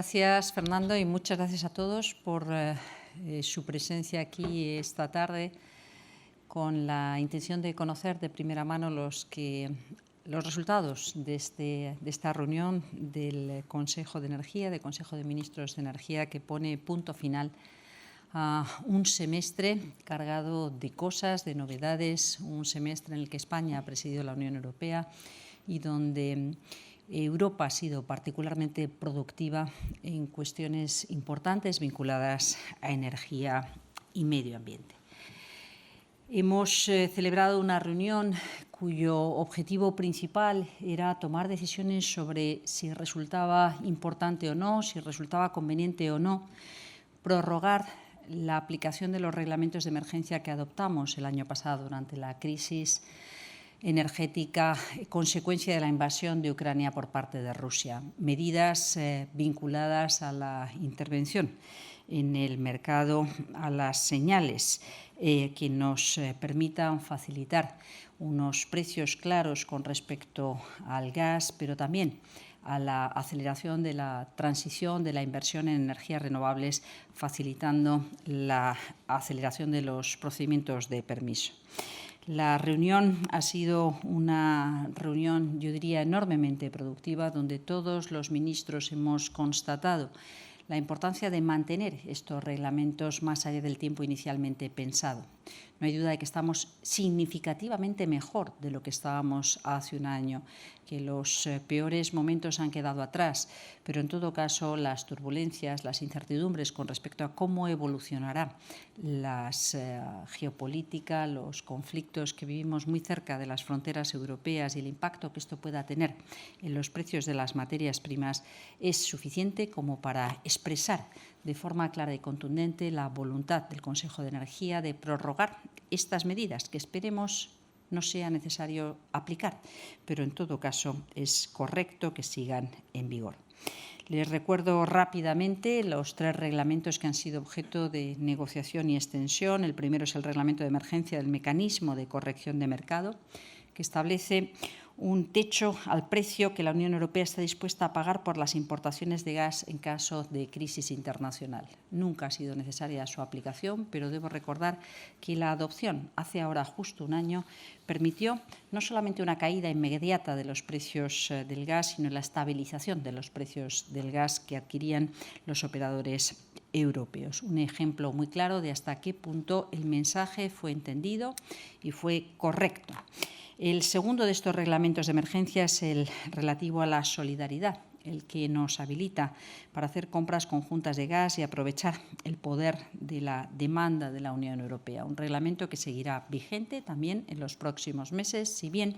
Gracias, Fernando, y muchas gracias a todos por su presencia aquí esta tarde con la intención de conocer de primera mano los resultados de esta reunión del Consejo de Energía, del Consejo de Ministros de Energía, que pone punto final a un semestre cargado de cosas, de novedades, un semestre en el que España ha presidido la Unión Europea y donde Europa ha sido particularmente productiva en cuestiones importantes vinculadas a energía y medio ambiente. Hemos celebrado una reunión cuyo objetivo principal era tomar decisiones sobre si resultaba importante o no, si resultaba conveniente o no prorrogar la aplicación de los reglamentos de emergencia que adoptamos el año pasado durante la crisis energética, consecuencia de la invasión de Ucrania por parte de Rusia. Medidas vinculadas a la intervención en el mercado, a las señales que nos permitan facilitar unos precios claros con respecto al gas, pero también a la aceleración de la transición de la inversión en energías renovables, facilitando la aceleración de los procedimientos de permiso. La reunión ha sido una reunión, yo diría, enormemente productiva, donde todos los ministros hemos constatado la importancia de mantener estos reglamentos más allá del tiempo inicialmente pensado. No hay duda de que estamos significativamente mejor de lo que estábamos hace un año, que los peores momentos han quedado atrás, pero en todo caso las turbulencias, las incertidumbres con respecto a cómo evolucionará la geopolítica, los conflictos que vivimos muy cerca de las fronteras europeas y el impacto que esto pueda tener en los precios de las materias primas es suficiente como para expresar de forma clara y contundente la voluntad del Consejo de Energía de prorrogar estas medidas que esperemos no sea necesario aplicar, pero en todo caso es correcto que sigan en vigor. Les recuerdo rápidamente los 3 reglamentos que han sido objeto de negociación y extensión. El primero es el Reglamento de Emergencia del Mecanismo de Corrección de Mercado, que establece un techo al precio que la Unión Europea está dispuesta a pagar por las importaciones de gas en caso de crisis internacional. Nunca ha sido necesaria su aplicación, pero debo recordar que la adopción hace ahora justo un año permitió no solamente una caída inmediata de los precios del gas, sino la estabilización de los precios del gas que adquirían los operadores europeos. Un ejemplo muy claro de hasta qué punto el mensaje fue entendido y fue correcto. El segundo de estos reglamentos de emergencia es el relativo a la solidaridad, el que nos habilita para hacer compras conjuntas de gas y aprovechar el poder de la demanda de la Unión Europea. Un reglamento que seguirá vigente también en los próximos meses, si bien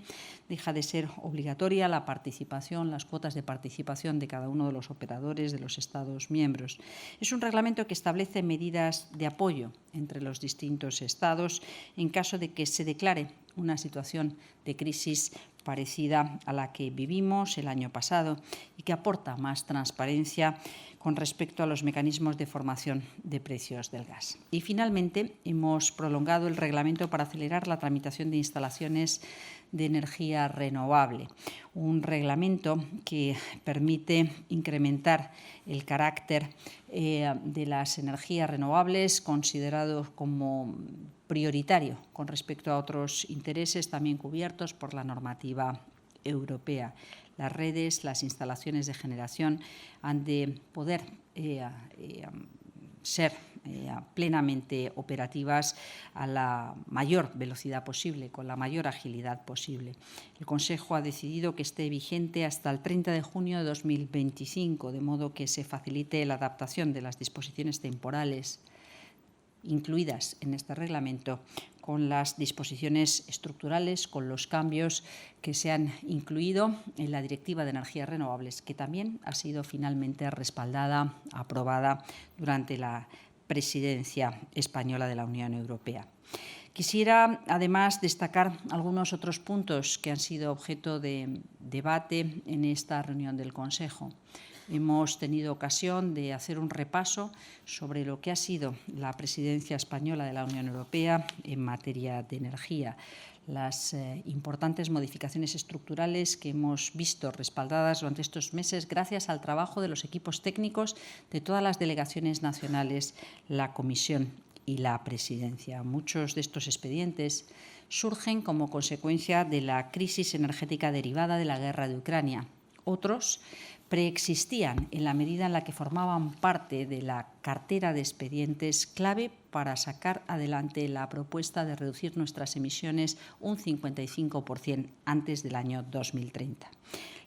deja de ser obligatoria la participación, las cuotas de participación de cada uno de los operadores de los Estados miembros. Es un reglamento que establece medidas de apoyo entre los distintos Estados en caso de que se declare una situación de crisis parecida a la que vivimos el año pasado y que aporta más transparencia con respecto a los mecanismos de formación de precios del gas. Y finalmente hemos prolongado el reglamento para acelerar la tramitación de instalaciones de energía renovable, un reglamento que permite incrementar el carácter de las energías renovables considerados como prioritario con respecto a otros intereses también cubiertos por la normativa europea. Las redes, las instalaciones de generación han de poder ser plenamente operativas a la mayor velocidad posible, con la mayor agilidad posible. El Consejo ha decidido que esté vigente hasta el 30 de junio de 2025, de modo que se facilite la adaptación de las disposiciones temporales incluidas en este reglamento con las disposiciones estructurales, con los cambios que se han incluido en la Directiva de Energías Renovables, que también ha sido finalmente respaldada, aprobada durante la presidencia española de la Unión Europea. Quisiera, además, destacar algunos otros puntos que han sido objeto de debate en esta reunión del Consejo. Hemos tenido ocasión de hacer un repaso sobre lo que ha sido la presidencia española de la Unión Europea en materia de energía. las importantes modificaciones estructurales que hemos visto respaldadas durante estos meses gracias al trabajo de los equipos técnicos de todas las delegaciones nacionales, la Comisión y la Presidencia. Muchos de estos expedientes surgen como consecuencia de la crisis energética derivada de la guerra de Ucrania. Otros preexistían en la medida en la que formaban parte de la cartera de expedientes clave para sacar adelante la propuesta de reducir nuestras emisiones un 55% antes del año 2030.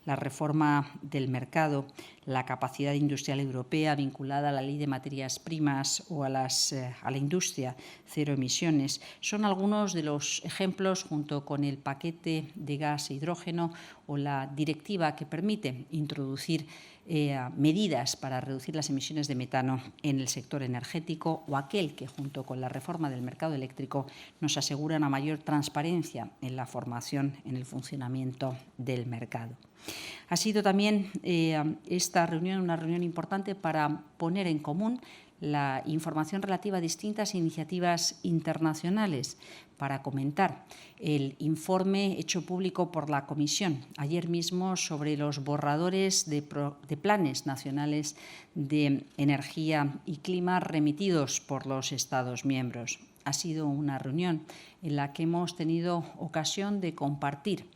La reforma del mercado, la capacidad industrial europea vinculada a la ley de materias primas o a la industria cero emisiones son algunos de los ejemplos, junto con el paquete de gas e hidrógeno o la directiva que permite introducir medidas para reducir las emisiones de metano en el sector energético, o aquel que, junto con la reforma del mercado eléctrico, nos asegura una mayor transparencia en la formación, en el funcionamiento del mercado. Ha sido también esta reunión una reunión importante para poner en común la información relativa a distintas iniciativas internacionales, para comentar el informe hecho público por la Comisión ayer mismo sobre los borradores de planes nacionales de energía y clima remitidos por los Estados miembros. Ha sido una reunión en la que hemos tenido ocasión de compartir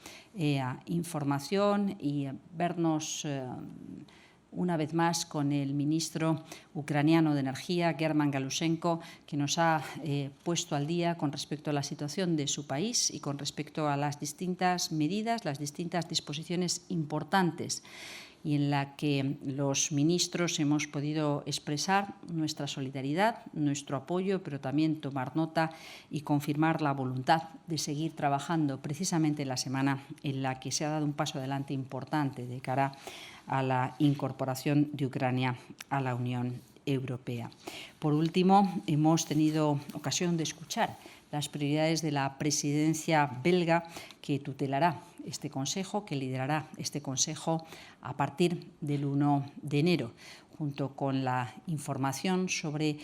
información y vernos una vez más con el ministro ucraniano de Energía, German Galushenko, que nos ha puesto al día con respecto a la situación de su país y con respecto a las distintas medidas, las distintas disposiciones importantes, y en la que los ministros hemos podido expresar nuestra solidaridad, nuestro apoyo, pero también tomar nota y confirmar la voluntad de seguir trabajando precisamente en la semana en la que se ha dado un paso adelante importante de cara a la incorporación de Ucrania a la Unión Europea. Por último, hemos tenido ocasión de escuchar las prioridades de la presidencia belga, que tutelará este Consejo, que liderará este Consejo a partir del 1 de enero, junto con la información sobre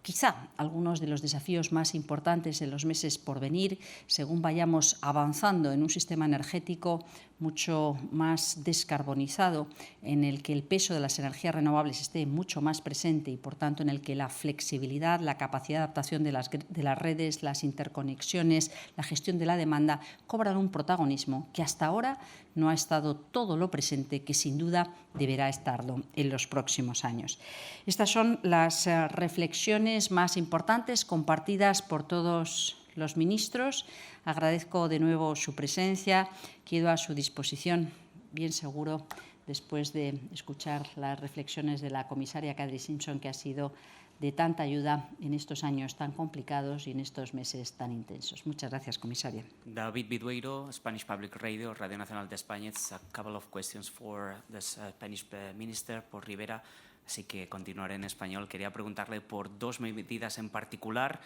quizá algunos de los desafíos más importantes en los meses por venir, según vayamos avanzando en un sistema energético mucho más descarbonizado, en el que el peso de las energías renovables esté mucho más presente y, por tanto, en el que la flexibilidad, la capacidad de adaptación de las redes, las interconexiones, la gestión de la demanda cobran un protagonismo que hasta ahora no ha estado todo lo presente, que sin duda deberá estarlo en los próximos años. Estas son las reflexiones más importantes compartidas por todos los ministros. Agradezco de nuevo su presencia. Quedo a su disposición, bien seguro, después de escuchar las reflexiones de la comisaria Kadri Simpson, que ha sido de tanta ayuda en estos años tan complicados y en estos meses tan intensos. Muchas gracias, comisaria. David Bidueiro, Spanish Public Radio, Radio Nacional de España. It's a couple of questions for the Spanish Minister, por Ribera, así que continuaré en español. Quería preguntarle por dos medidas en particular.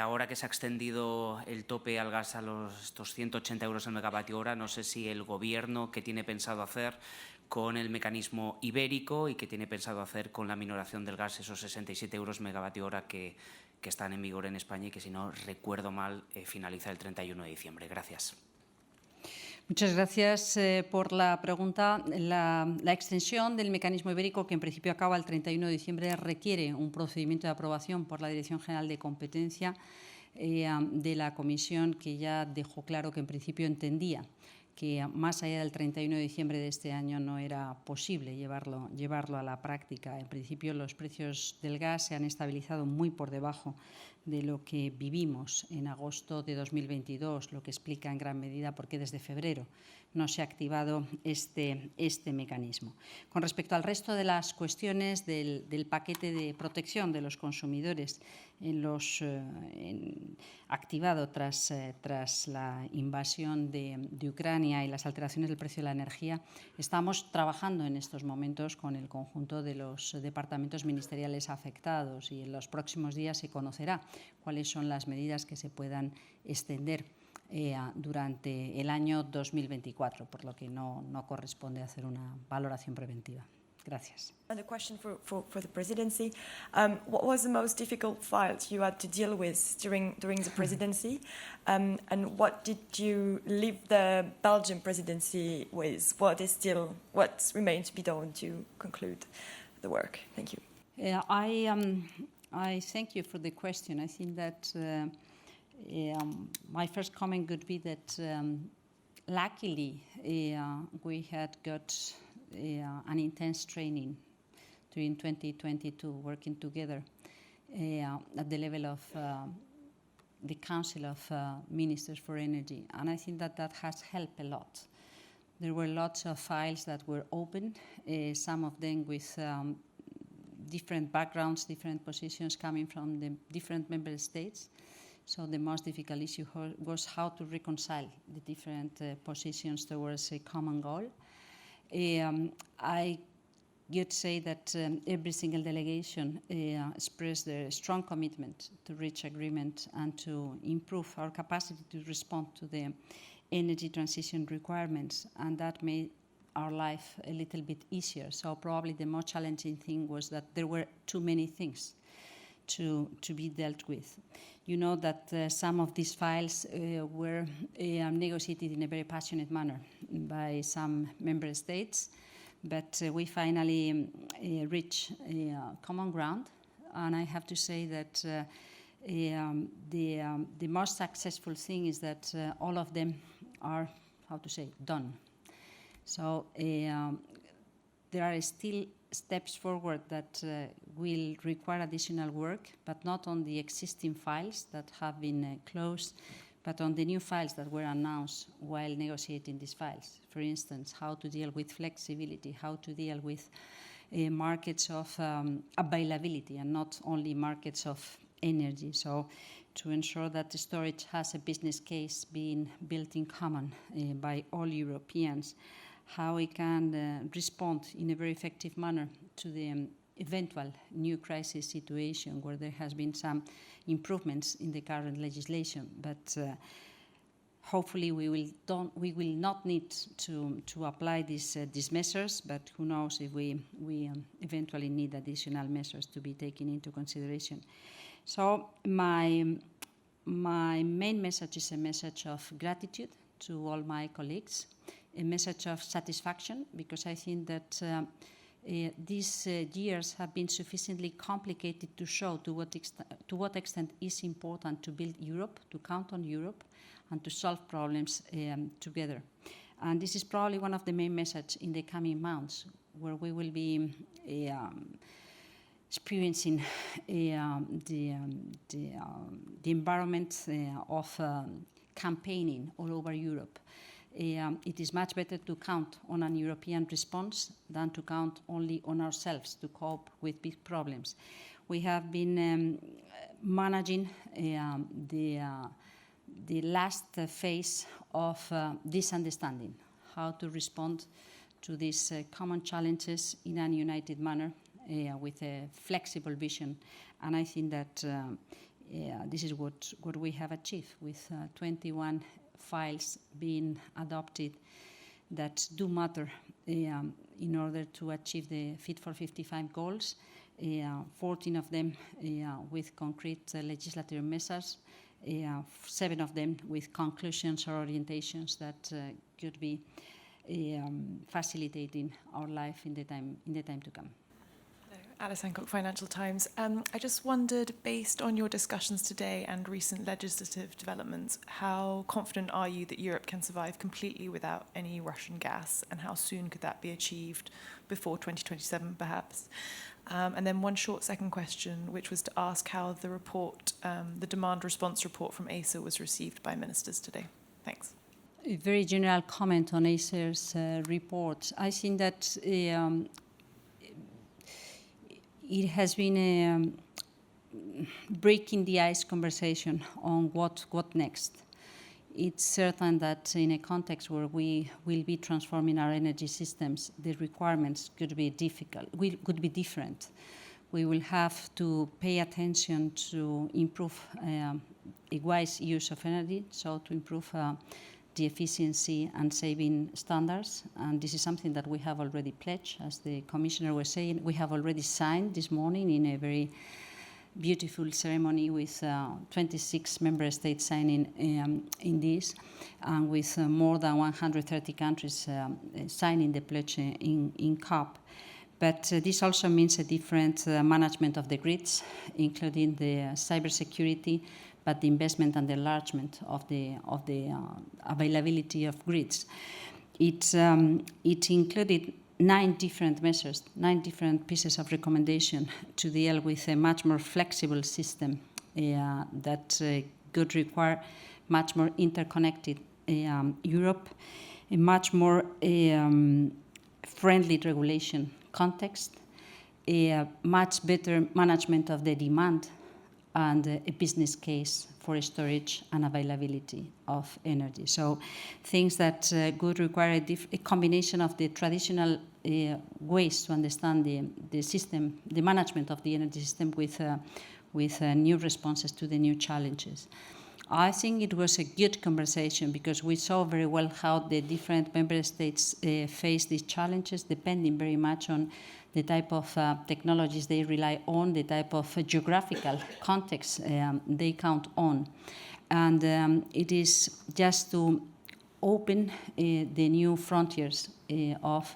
Ahora que se ha extendido el tope al gas a estos 180 euros el megavatio hora, no sé si el Gobierno, ¿qué tiene pensado hacer con el mecanismo ibérico y qué tiene pensado hacer con la minoración del gas, esos 67 euros megavatio hora que están en vigor en España y que, si no recuerdo mal, finaliza el 31 de diciembre? Gracias. Muchas gracias por la pregunta. La extensión del mecanismo ibérico, que en principio acaba el 31 de diciembre, requiere un procedimiento de aprobación por la Dirección General de Competencia de la Comisión, que ya dejó claro que en principio entendía que más allá del 31 de diciembre de este año no era posible llevarlo a la práctica. En principio, los precios del gas se han estabilizado muy por debajo de lo que vivimos en agosto de 2022, lo que explica en gran medida por qué desde febrero no se ha activado este mecanismo. Con respecto al resto de las cuestiones del paquete de protección de los consumidores activado tras la invasión de Ucrania y las alteraciones del precio de la energía, estamos trabajando en estos momentos con el conjunto de los departamentos ministeriales afectados, y en los próximos días se conocerá cuáles son las medidas que se puedan extender durante el año 2024, por lo que no corresponde hacer una valoración preventiva. Gracias. And a question for the presidency. What was the most difficult file you had to deal with during the presidency? And what did you leave the Belgian presidency with? What remains to be done to conclude the work? Thank you. I thank you for the question. I think that my first comment would be that luckily we had got an intense training during 2022, working together at the level of the Council of Ministers for Energy. And I think that has helped a lot. There were lots of files that were open, some of them with different backgrounds, different positions coming from the different member states. So the most difficult issue was how to reconcile the different positions towards a common goal. I would say that every single delegation expressed their strong commitment to reach agreement and to improve our capacity to respond to the energy transition requirements, and that made our life a little bit easier. So probably the most challenging thing was that there were too many things to be dealt with. You know that some of these files were negotiated in a very passionate manner by some member states, but we finally reached common ground, and I have to say that the most successful thing is that all of them are, done. So there are still steps forward that will require additional work, but not on the existing files that have been closed, but on the new files that were announced while negotiating these files. For instance, how to deal with flexibility, how to deal with markets of availability and not only markets of energy. So to ensure that the storage has a business case being built in common by all Europeans, how we can respond in a very effective manner to the eventual new crisis situation where there has been some improvements in the current legislation, but hopefully we will not need to apply these measures, but who knows if we eventually need additional measures to be taken into consideration. So my main message is a message of gratitude to all my colleagues, a message of satisfaction, because I think that these years have been sufficiently complicated to show to what extent it's important to build Europe, to count on Europe, and to solve problems together. And this is probably one of the main messages in the coming months, where we will be experiencing the environment of campaigning all over Europe. It is much better to count on an European response than to count only on ourselves to cope with big problems. We have been managing the last phase of this understanding, how to respond to these common challenges in a united manner with a flexible vision. And I think that this is what we have achieved with 21 files being adopted that do matter in order to achieve the Fit for 55 goals, 14 of them with concrete legislative measures, 7 of them with conclusions or orientations that could be facilitating our life in the time to come. Alice Hancock, Financial Times. I just wondered, based on your discussions today and recent legislative developments, how confident are you that Europe can survive completely without any Russian gas, and how soon could that be achieved, before 2027 perhaps? And then one short second question, which was to ask how the report, the demand response report from ACER was received by ministers today. Thanks. A very general comment on ACER's report. I think that it has been a breaking the ice conversation on what next. It's certain that in a context where we will be transforming our energy systems, the requirements could be different. We will have to pay attention to improve a wise use of energy, so to improve the efficiency and saving standards, and this is something that we have already pledged. As the Commissioner was saying, we have already signed this morning in a very beautiful ceremony with 26 member states signing in this, and with more than 130 countries signing the pledge in COP. But this also means a different management of the grids, including the cybersecurity, but the investment and the enlargement of the availability of grids. It included 9 different measures, 9 different pieces of recommendation to deal with a much more flexible system that could require much more interconnected Europe, a much more friendly regulation context, a much better management of the demand, and a business case for storage and availability of energy. So things that would require a combination of the traditional ways to understand the system, the management of the energy system with new responses to the new challenges. I think it was a good conversation because we saw very well how the different member states face these challenges, depending very much on the type of technologies they rely on, the type of geographical context they count on. And it is just to open the new frontiers of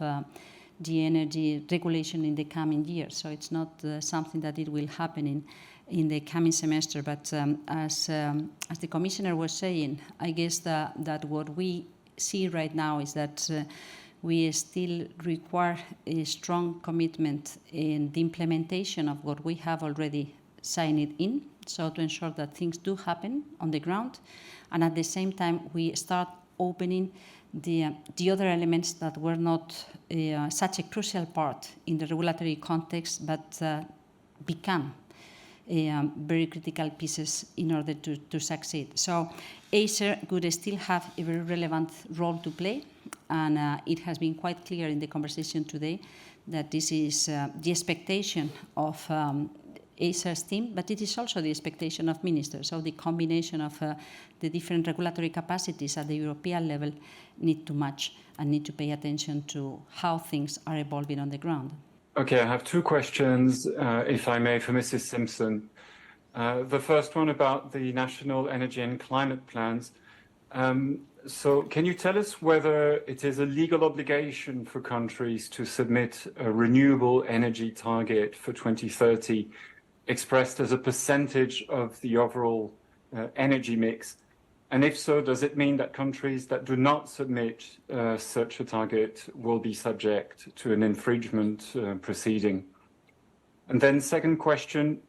the energy regulation in the coming years. So it's not something that it will happen in the coming semester, but as the Commissioner was saying, I guess that what we see right now is that we still require a strong commitment in the implementation of what we have already signed in, so to ensure that things do happen on the ground, and at the same time we start opening the other elements that were not such a crucial part in the regulatory context, but become very critical pieces in order to succeed. So Acer could still have a very relevant role to play, and it has been quite clear in the conversation today that this is the expectation of Acer's team, but it is also the expectation of ministers. So the combination of the different regulatory capacities at the European level need to match and need to pay attention to how things are evolving on the ground. Okay, I have 2 questions, if I may, for Mrs. Simpson. The first one about the national energy and climate plans. So can you tell us whether it is a legal obligation for countries to submit a renewable energy target for 2030 expressed as a percentage of the overall energy mix? And if so, does it mean that countries that do not submit such a target will be subject to an infringement proceeding? And then second question,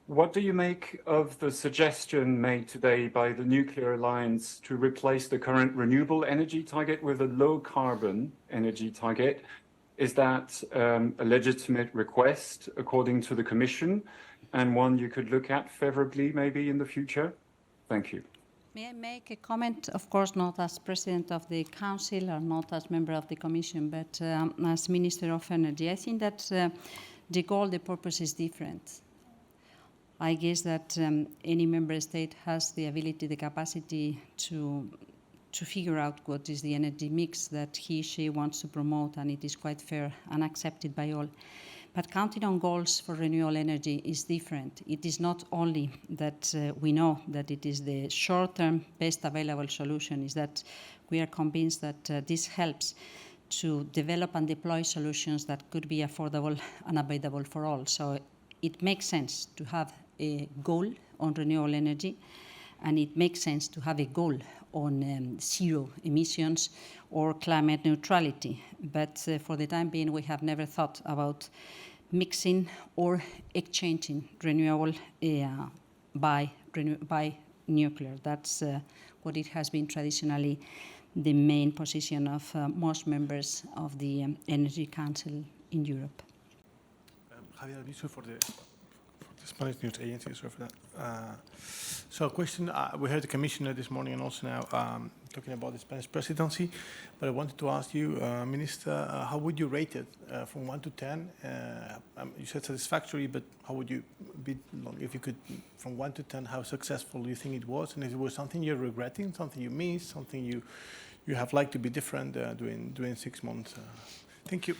what do you make of the suggestion made today by the Nuclear Alliance to replace the current renewable energy target with a low carbon energy target? Is that a legitimate request according to the Commission, and one you could look at favorably maybe in the future? Thank you. May I make a comment, of course, not as President of the Council or not as member of the Commission, but as Minister of Energy? I think that the goal, the purpose is different. I guess that any member state has the ability, the capacity to figure out what is the energy mix that he, she wants to promote, and it is quite fair and accepted by all. But counting on goals for renewable energy is different. It is not only that we know that it is the short-term best available solution, is that we are convinced that this helps to develop and deploy solutions that could be affordable and available for all. So it makes sense to have a goal on renewable energy, and it makes sense to have a goal on zero emissions or climate neutrality. But for the time being, we have never thought about mixing or exchanging renewable by nuclear. That's what it has been traditionally the main position of most members of the Energy Council in Europe. Javier Albizu for the the Spanish news agency, sorry for that. So a question, we heard the Commissioner this morning and also now talking about the Spanish presidency, but I wanted to ask you, Minister, how would you rate it from 1 to 10? You said satisfactory, but how would you be, if you could, from 1 to 10, how successful do you think it was? And if it was something you're regretting, something you missed, something you have liked to be different during 6 months? Thank you.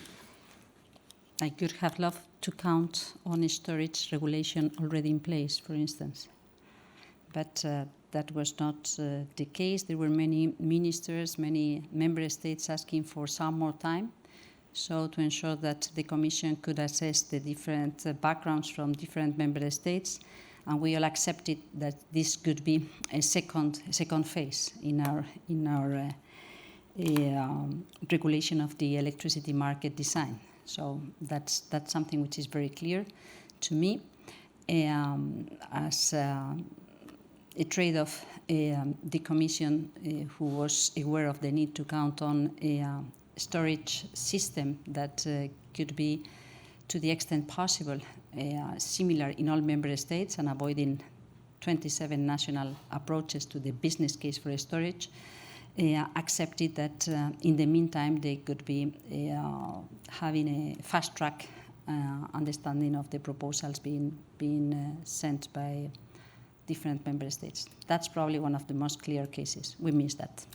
I could have loved to count on a storage regulation already in place, for instance. But that was not the case. There were many ministers, many member states asking for some more time, so to ensure that the Commission could assess the different backgrounds from different member states, and we all accepted that this could be a second phase in our regulation of the electricity market design. So that's something which is very clear to me. As a trade-off, the Commission, who was aware of the need to count on a storage system that could be, to the extent possible, similar in all member states and avoiding 27 national approaches to the business case for storage, accepted that in the meantime they could be having a fast-track understanding of the proposals being sent by different member states. That's probably one of the most clear cases. We missed that.